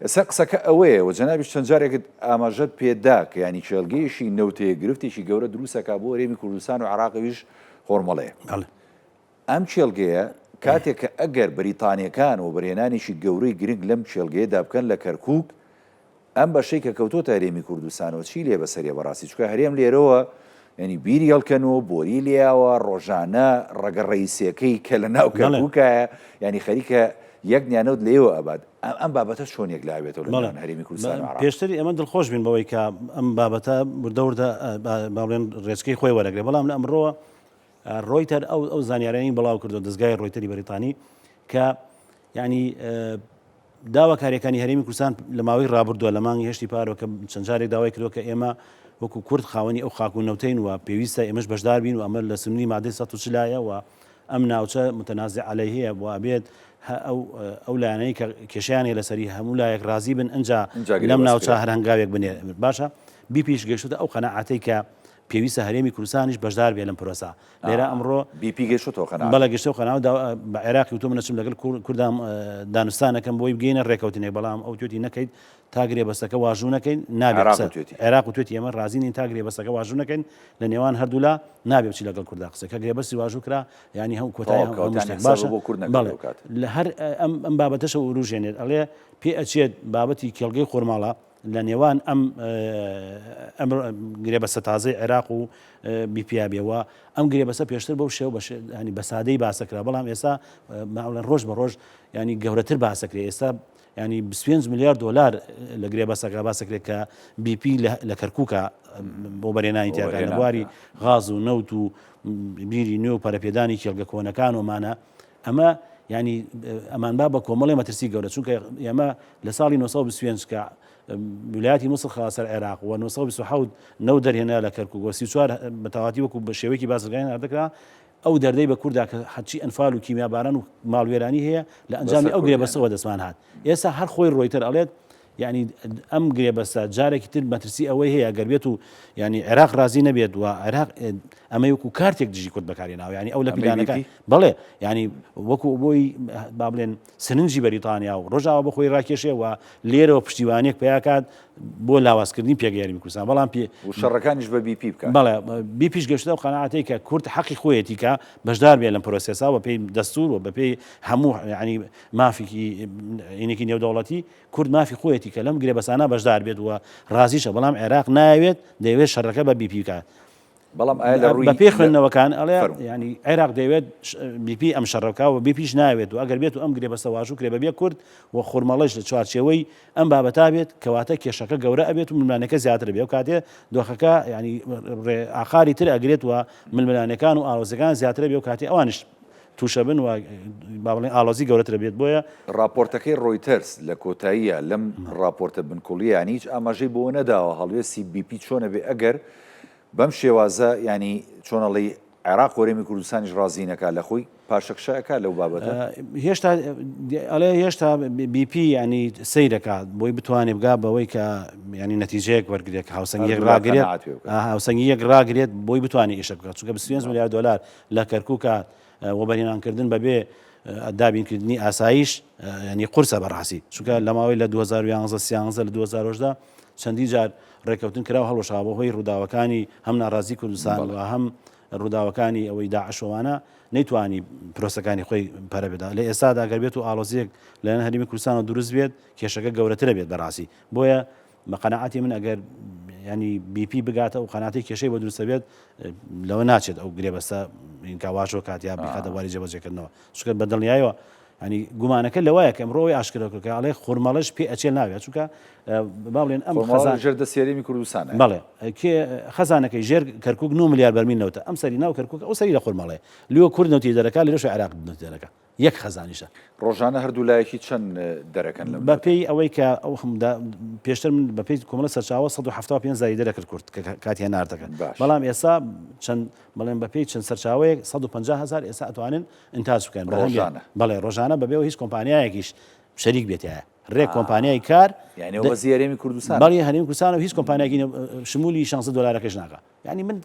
ئێستا قسەکە ئەوەیە و جەنابیش چەند جارێکت ئاماژەت پێدا کە ینی شێلگەیەشی نەوتەیە گرفتێکی گەورە دروستەکە بۆ هەرێمی کوردستان و عێراقیش خۆرمەڵەیە ئەم چێلگەیە کاتێک کە ئەگەر بریتانیەکان و بەرهێنانێکی گەورەی گرنگ لەم چێلگەیەدا بکەن لە کەرکووک ئەم بەشەی کە کەوتۆتە هەرێمی کوردستانەوە چی لێ بەسەریە بەڕاستی چکە هەرێم لێرەوە ینی بیری هەڵکەنەوە بۆری لێیاوە ڕۆژانە ڕەگە ڕئیسیەکەی کە لە ناو کەرکووکایە ینی خەریکە یەک نیانەوت لێوە ئەبات ئەم بابەتە چۆنێک لاوێتەوە لە هەرێمی کوردستان و عێراق پێشتری ئەمە دڵخۆش بین بەوەی کە ئەم بابەتە بردەوردە باڵێن ڕێچکەی خۆی وەرەگرێ بەڵام لە ئەمڕۆوە ڕۆیتەر ئەو زانیارانی بڵاو کردو دەستگای ڕۆیتەری بەریتانی کە ینی داواکاریەکانی هەرێمی کوردستان لە ماوەی ڕابردووە لە مانگی هێشتی پارەوە کە چەند جارێک داوای کردووە کە ئێمە وەکو کورد خاوەنی ئەو خاک و نەوتەین و پێویستە ئێمەش بەشدار بین و ئەمە لە سنووری مادەی 140 و ئەم ناوچە متەنازع عەلەیهەیە بۆ ئەبێت ئەو لایەنەی کە کێشیان هەیە لەسەری هەموو لایەک رازی بن ئەنجا لەم ناوچە هەر هەنگاوێک بنێ باشە بیپیش گەشتوتە ئەو قەناعەتەی کە پێویستە هەرێمی کوردستانیش بەشدار بێ لەم پرۆسە لێرە ئەمڕۆ BP گەشتەوە قەناعەت بەڵێ گەشتەوە قەناعەت بە عێراقی و تۆ منەچم لەگەڵ کوردام دانوستانەکەم بۆی بگەینە ڕێکەوتنێک بەڵام ئەو توێتی نەکەیت تاگرێ بەستەکە واژوو نەکەین نابێت عێراق و توێتی ئێمە رازینین تاگرێ بەستەکە واژوو نەکەین لە نێوان هەردوولا نابێت چی لەگەڵ کوردا قسەکە گرێبەستی واژوو کرا ینی هەم کۆتایی باشە بۆ کورد لە هەر ئەم بابەتەشە وروژێنێت ئەڵێ پێ ئەچێت بابەتی کێڵگەی خۆرماڵە لە نێوان ئەم گرێبەستە تازەی عێراق و بیپیا بێەوە ئەم گرێبەستە پێشتر بەو شێو ینی بە سادەی باسەکرا بەڵام ئێستا ماوڵەن ڕۆژ بە ڕۆژ ینی گەورەتر باسەکرێ ئێستا ینی $25 ملیار لە گرێبەستەکە باسەکرێت کە BP لە کەرکووکە بۆ بەرێنانی تیاکە لە بواری غاز و نەوت و بیری نوێ و پەرەپێدانی کێڵگە کۆنەکان ومانە ئەمە ینی ئەمان با بە کۆمەڵی مەترسی گەورە چونکە ئێمە لە ساڵی 1925 کە ویلایەتی مووسڵ خاصەر عێراق و 1927 نەو دەرهێنا لە کەرکووک و 34 بەتەواتی وەکو بە شێوەیەکی بازرگانی هەردەکرا ئەو دەردەی بە کووردا کە حەچی ئەنفال و کیمیاباران و ماڵوێرانی هەیە لە ئەنجامی ئەو گرێبەستەوە دەستمان هات ئێستا هەر خۆی ڕۆیتەر ئەڵێت ینی ئەم گرێبەستە جارێکی تر مەترسی ئەوەی هەیە گەربێت و ینی عێراق رازی نەبێت و عێراق ئەمە وەکو کارتێک دژی کورد بەکارێناوە ینی ئەو لە پیلانەکە بڵێ ینی وەکو بۆی با بڵێن سننجی بەریتانیا و ڕۆژاوە بە خۆی ڕاکێشێ و لێرەوە پشتیوانێک پیاکات بۆ لاوازکردنی پێگەیاریمی کوردستان بەڵام شەڕەکانیش بە BP بکات بەڵێ بیپیش گەشتە و قەناعەتەی کە کورد حەقی خۆیەتی کە بەشدار بێت لەم پرۆسێسا و بەپێی دەستور و بەپێی هەموو ینی مافێکی عینێکی نێودەوڵەتی کورد مافی خۆیەتی کە لەم گرێبەسانە بەشدار بێت و رازیشە بەڵام عێراق ناوێت دەیەوێت شەڕەکە بە BP بکات بەڵام ئایا لە ڕووی بە پێی خوێندنەوەکان ئەڵێ ینی عێراق دەیەوێت بیپی ئەم شەڕەکە و بیپیش ناوێت و ئەگەر بێت و ئەم گرێ بەستە واژوو کرێ بەبێ کورد و خورمەڵەش لە چوارچێوەی ئەم بابەتا بێت کەواتە کێشەکە گەورە ئەبێت و ململانەکە زیاتر بێ و کاتێ دۆخەکە ینی ئاخاری تر ئەگرێت و ململانەکان و ئاڵۆزەکان زیاتر بێ و کاتی ئەوانش تووشە بن و با بڵێن ئاڵۆزی گەورەتر بێت بۆیە راپۆرتەکەی ڕۆیتەرس لە کۆتاییە لەم راپۆرتە بنکوڵیە هیچ ئاماژەی بۆ نەداوە هەڵوێستی بیپی چۆنە بێ ئەگەر بەم شێوازە ینی چۆنەڵی عێراق وەرێمی کوردستانیش ڕازی نەکات لە خۆی پاشەکشەکە لەو بابەتە هێشتا ئەڵێ هێشتا بیپی ینی سەیر دەکات بۆی بتوانێت بگا بەوەی کە ینی نەتیجەیەک وەرگێت هاوسەنگی ڕاگرێت هاوسەنگی یەک ڕاگرێت بۆی بتوانێت ئیشە بکات چونکە 25 میلیارد دلار لە کەرکووکە وەبەرهێنانکردن بەبێ دابینکردنی ئاسایش ینی قورسە بەڕاستی چونکە لە ماوەی لە 2011 لە 2010 چەندی جار ڕێکەوتن کراوە هەڵوەشا بەهۆی ڕووداوەکانی هەم ناڕازی کوردستان و هەم ڕووداوەکانی ئەوەی داعشەوانە نەیتوانی پرۆسەکانی خۆی پەرە بێدا لە ئێستادا گەر بێت و ئاڵۆزیەک لەلایەن هەرێمی کوردستانەوە دروست بێت کێشەکە گەورەترە بێت بەڕاستی بۆیە بە قەناعەتی من ئەگەر ینی بیپی بگاتە و قەناعەتی کێشەی بۆ دروستە بێت لەوە ناچێت ئەو گرێبەستە کاواشۆ کاتیا بخاتە واری جێبەجێکردنەوە چونکە بە دڵنیاییەوە ینی گومانەکە لەوەیە کە ئەمڕۆی ئاشکراکە ئەڵێ خورمەڵەش پێ ئەچێل ناوێت چونکە با بڵێن ئەم ژێردە سێرەمی کوردستانە بەڵێ کێ خەزانەکەی ژێر کەرکووک 9 میلیارد بەرمیل نەوتە ئەم سەری ناو کەرکووک ئەو سەری لە خورمەڵێ لێوە کورد نەوتی دەرەکە لێرەش عێراق نەوتی دەرەکە یەک خەزانیشە ڕۆژانە هەردوو لایەکی چەند دەرەکەن لە بەپێی ئەوەی کە ئەو پێشتر من بەپێی کۆمەڵە سەرچاوە 175 زایی دەرەکرد کورد کاتی ناردەکەن بەڵام ئێستا چەند بەڵێن بەپێی چەند سەرچاوەیەک 150,000 ئێستا ئەتوانن ئینتاج بکەن ڕۆژانە بەڵێ ڕۆژانە بەبێەوە هیچ کۆمپانیایەکیش شەریک بێتە ڕێک کۆمپانیای کار یعنی وەزی هەرێمی کوردستان بەڵێ هەرێمی کوردستان و هیچ کۆمپانیایەکی شمولی 16 دلارەکەش ناکە ینی من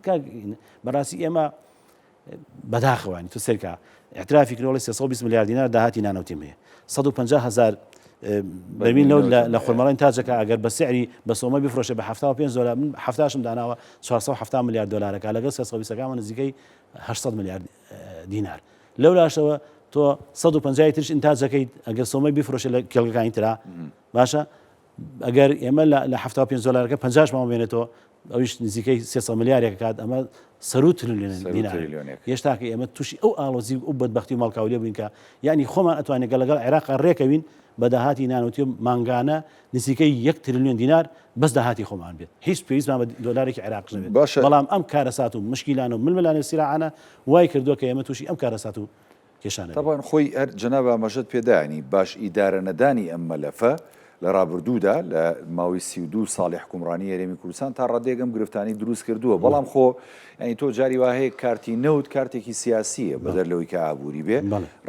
بەڕاستی ئێمە بەداخەوانی تو سەرکە اعترافی کردەوەی 320 میلیارد دینار داهاتی نانەوتیم هەیە 150,000 بەرمیل لە خورمەڵی تاجەکە ئەگەر بە سعری بە سۆمە بفرۆشە بە 75 دلار من 70 داناوە 470 میلیارد دلارەکە لەگەڵ 320ەکان نزیکەی 800 میلیارد دینار لەو لاشەوە تۆ 150 ترش ئینتاجەکەیت ئەگەر سۆمەی بفرۆشە لە کێڵگەکانی ترا باشە ئەگەر ئێمە لە 75 دلارەکە 50 ماوە بێنێتەوە ئەویش نزیکەی 300 میلیارێک کات ئەمە سەرو تریلیۆن دینار هێشتاکە ئێمە تووشی ئەو ئاڵۆزی و بەدبەختی و ماڵکاولێ بووین کە یعنی خۆمان ئەتوانێت لەگەڵ عێراق ڕێکەوین بە داهاتی نانوتی مانگانە نزیکەی 1 تریلیۆن دینار بەس داهاتی خۆمان بێت هیچ پێویستمان بە دۆلارێکی عێراق نەبێت بەڵام ئەم کارەسات و مشکیلان و ململانە سیرعانە وای کردووە کە ئێمە تووشی ئەم کارەسات و کێشانە طبعاً خۆی هەر جەناب ئاماژەت پێدانی باش ئیدارە نەدانی ئەم مەلەفە لە ڕابردوودا لە ماوەی 32 ساڵی حکومڕانی هەرێمی کوردستان تا ڕادێگەم گرفتانی دروست کردووە بەڵام خۆ ینی تۆ جاری وهەیە کارتی نەوت کارتێکی سیاسیە بەدەر لەوەی کە ئابووری بێ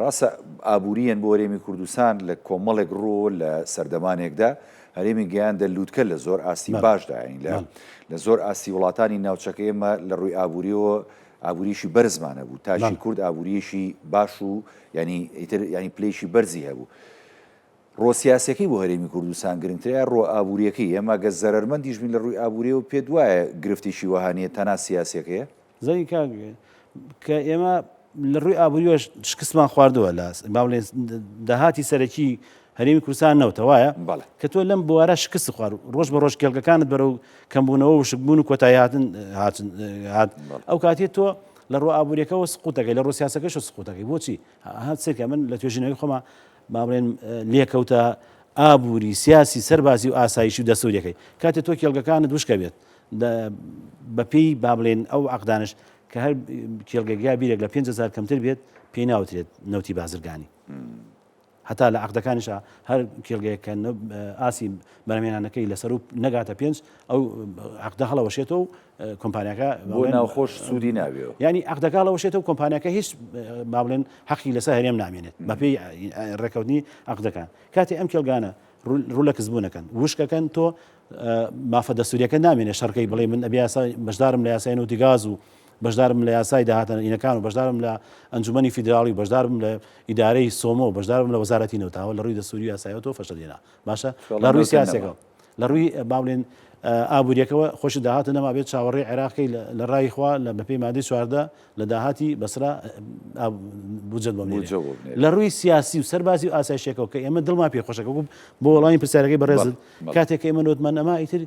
ڕاستە ئابووریەن بۆ هەرێمی کوردستان لە کۆمەڵێک ڕۆ لە سەردەمانێکدا هەرێمی گەیاندە لووتکە لە زۆر ئاستی باشداین لە زۆر ئاستی وڵاتانی ناوچەکە ئێمە لە ڕووی ئابووریەوە ئابووریشی بەرزمانە بوو تاشی کورد ئابووریشی باش و ینی پلەیشی بەرزی هەبوو ڕۆسیاسەکەی بۆ هەرێمی کوردستان گرنگترە ڕۆ ئابوووریەکەی ئێمە گە زەرمەندیش بین لە ڕووی ئابووریەوە پێ دوایە گرفتیشی وەهانیە تەنها سیاسەکەیە زەی کە ئێمە لە ڕووی ئابووریەوە شکستمان خواردووە لە با بڵێن داهاتی سەرەکی هەرێمی کوردستان نەوتەوایە کە تۆ لەم بوارە شکست خوارد ڕۆژ بە ڕۆژ کێڵگەکانت بەرەو کەمبوونەوە و شکبوون و کۆتایی هات ئەو کاتێت تۆ لە ڕۆ ئابوووریەکەەوە سقوتەکەی لە ڕۆسیاسەکەش سقوتەکەی بۆچی هات سێکە من لە توێژینەوەی خۆمە با بڵێن لێکەوتە ئابووری سیاسی سەربازی و ئاسایشی و دەسوودەکەی کاتێک تۆ کێڵگەکانت دوشکە بێت بەپێی با بڵێن ئەو عەقدانش کە هەر کێڵگەگیا بیرێک لە 5,000 کەمتر بێت پێی ناوترێت نەوتی بازرگانی هەتا لە عەقدەکانیشە هەر کێڵگەیەکە ئاسی بەرهەمهێنانەکەی لەسەر و نەگاتە 5 ئەو عەقدە هەڵەوەشێتەوە و کۆمپانیاکە بۆ ناوخۆش سوودی ناوێەوە ینی عەقدەکە هەڵەوەشێتەوە کۆمپانیاکە هیچ با بڵێن حەقی لەسەر هەرێم نامێنێت بەپێی ڕێکەوتنی عەقدەکان کاتێ ئەم کێڵگانە ڕوو لە کەسبوونەکەن وشکەکەن تۆ مافە دەسووریەکە نامێنێ شەڕکەی بڵێ من ئەبێ بەشدارم لە یاسای نەوتی گاز و بەشدارم لە یاسای داهاتەنینەکان و بەشدارم لە ئەنجومەنی فیدراڵی بەشدارم لە ئیدارەی سۆمۆ و بەشدارم لە وەزارەتی نەوتاوە لە ڕووی دەسووری یاسایەوە فەشەلێنا باشە لە ڕووی سیاسێکەوە لە ڕووی با بڵێن ئابوووریەکەەوە خۆش داهاتە نەما بێت چاوەڕێی عێراقی لە ڕای خوا لە بەپێی مادەی 14 لە داهاتی بەسرا بجەت بۆ لە ڕووی سیاسی و سەربازی و ئاسایشێکەوە کە ئێمە دڵمان پێ خۆشەکە بۆ وەڵامی پرسیارەکەی بەڕێزت کاتێک ئێمە نوتمان ئەما ئیتر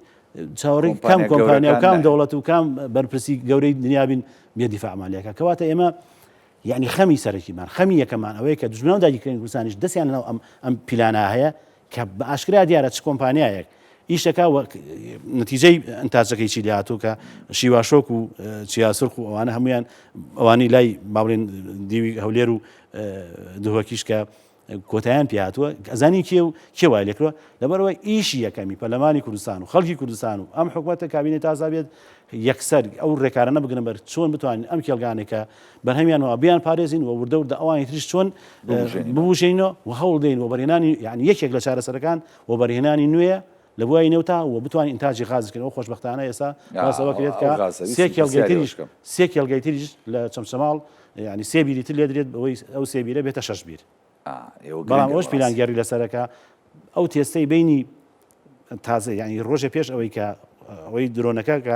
چاوەڕی کام کۆمپانیا و کام دەوڵەت و کام بەرپرسی گەورەی دنیابین بێدیفاعمانلیەکە کەواتە ئێمە یعنی خەمی سەرەکیمان خەمی یەکەمان ئەوەیە کە دژمنەوە داگیرکردنی کوردستانیش دەستیان لەناو ئەم پیلانە هەیە کە بە ئاشکرا دیارە چ کۆمپانیایەک ئیشەکە نتیجەی ئەنتاجەکەی چی لاتوو کە شیواشۆک و چیاسرخ و ئەوانە هەمویان ئەوانی لای باڵێن دیوی هەولێر و دهۆکیش کە کۆتاییان پێهاتووە ئەزانی کێ وای لێکرەوە لەبەرەوە ئیشی یەکەمی پەرلەمانی کوردستان و خەڵکی کوردستان و ئەم حکوومەتە کابینێت تازا بێت یەکسەر ئەو ڕێکارانە بگرن بەر چۆن بتوانین ئەم کێڵگانێکە بەرهەمیانەوە بیان پارێزین و وردە وردە ئەوانی تریش چۆن ببوژینەوە و هەوڵ دەین و بەرهێنانی یعنی یەکێک لە چارەسەرەکان و بەرهێنانی نوێیە لە بوای نێوتا و بتوانین ئینتاجی غازکردنەوە خۆشبەختانە ئێستا باسەوە کرێت کە سێ کێڵگەی تریش لە چەمچەماڵ ینی سێ بیری تر لێ درێت بەوەی ئەو سێ بیرە بێتە 6 بیر بەڵام ئەوش پیلانگەری لەسەرەکە ئەو تێستەی بینی تازە ینی ڕۆژە پێش ئەوەی کە ئەوەی درۆنەکە کە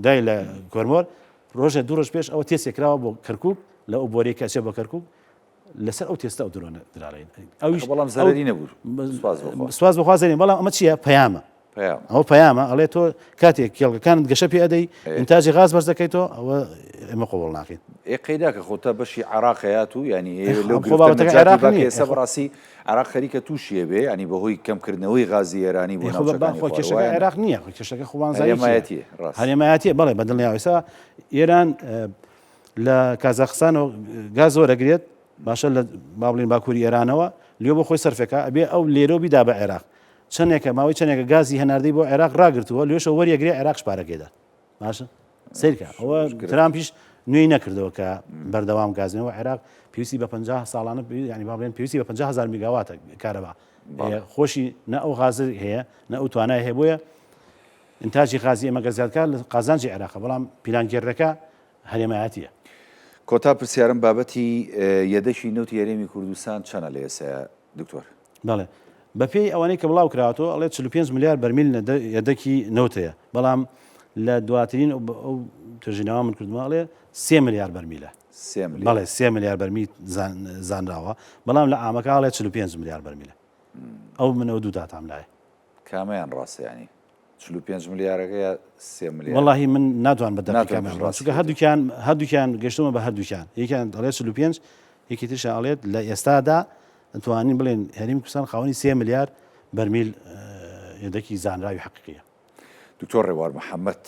دای لە کۆرمۆر ڕۆژە دوو ڕۆژ پێش ئەوە تێسێکراوە بۆ کەرکوب لە ئەو بۆرەی کەچێ بە کەرکوب لەسەر ئەو تێستە ئەو درۆنە دراڵین ئەویش بەڵام زەرری نەبوو سواز بەخوازێنین بەڵام ئەمە چییە پەیامە ئەو پەیامە ئەڵێ تۆ کاتێک کێڵگەکانت گەشە پێ ئەدەی ئینتاجی غاز بەرز دەکەیتەوە ئەوە ئێمە قۆڵ ناکەین قەیداکە خۆتە بەشی عراقەیات و ینی ئێستا بەڕاستی عراق خەریکە تووشیە بێ ینی بەهۆی کەمکردنەوەی غازی ئێرانی بۆ کێشەکە عێراق نییە کێشەکە خوانزایەتی هەرێمایەتیە بەڵێ بەدڵنیاویسا ئێران لە کازاخستانەوە گاز وەرەگرێت باشە لە باڵین باکووری ئێرانەوە لێ بۆ خۆی سەرفەکە ئەبێ ئەو لێرە بیدا بە عێراق چەندێکە ماوەی چەندێکە گازی هەناردەی بۆ عێراق ڕاگرتووە لێشە وەریەگرێ عێراق شپارەکەیدا باشە سیرکە ئەوە ترامپیش نوێی نەکردەوە کە بەردەوام گازنەوە عێراق پێویستی بە 50 ساڵانە ینی باڵێن پێویستی بە 50,000 میگاواتە کارەبا خۆشی نە ئەو غازر هەیە نە ئەو توانای هەیە بۆیە ئینتاجی غازی ئێمە گەزیادکە لە قازانجی عێراقە بەڵام پیلانگێڕەکە هەرێمایەتیە کۆتا پرسیارم بابەتی یەدەشی نەوتی هەرێمی کوردستان چەنە لە ئێستا دکتۆر بەڵێ بەپێی ئەوانەی کە بڵاو کراوەوە ئەڵێ 45 میلیارد بەرمیل یەدەکی نەوتەیە بەڵام لە دواترین ئەو توێژینەوە من کردووە ئەڵێ 3 میلیارد بەرمیلە بەڵێ 3 میلیارد بەرمی زانراوە بەڵام لە ئامەکە ئەڵێ 45 میلیارد بەرمیلە ئەو منەوە دوو داتام لایە کامیان ڕاستە ینی 45 میلیارەکە 3 میلیارد وەڵاهی من ناتوان بە دەرکامیان ڕاست چونکە هەردووکیان گەشتمە بە هەردووکیان یەکیان دەڵێت 45 یەکی ترشان ئەڵێت لە ئێستادا ئەتوانین بڵێن هەرێمی کوردستان خاوەنی 3 میلیارد بەرمیل یەدەکی زانراوی حەقیقیە. دکتۆر ڕێوار محەممەد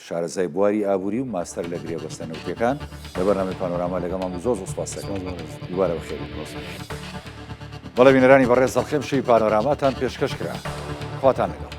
شارەزای بواری ئابووری و ماستەر لە گرێ بەستە نەوتەکان لە بەرنامەی پانۆراما لەگەڵمان زۆر سوپاس دووبارە بەخێر بەڵێ بینەرانی بەڕێز دڵخێم شەوی پانۆراماتان پێشکەش کرا خواتان لەگەڵ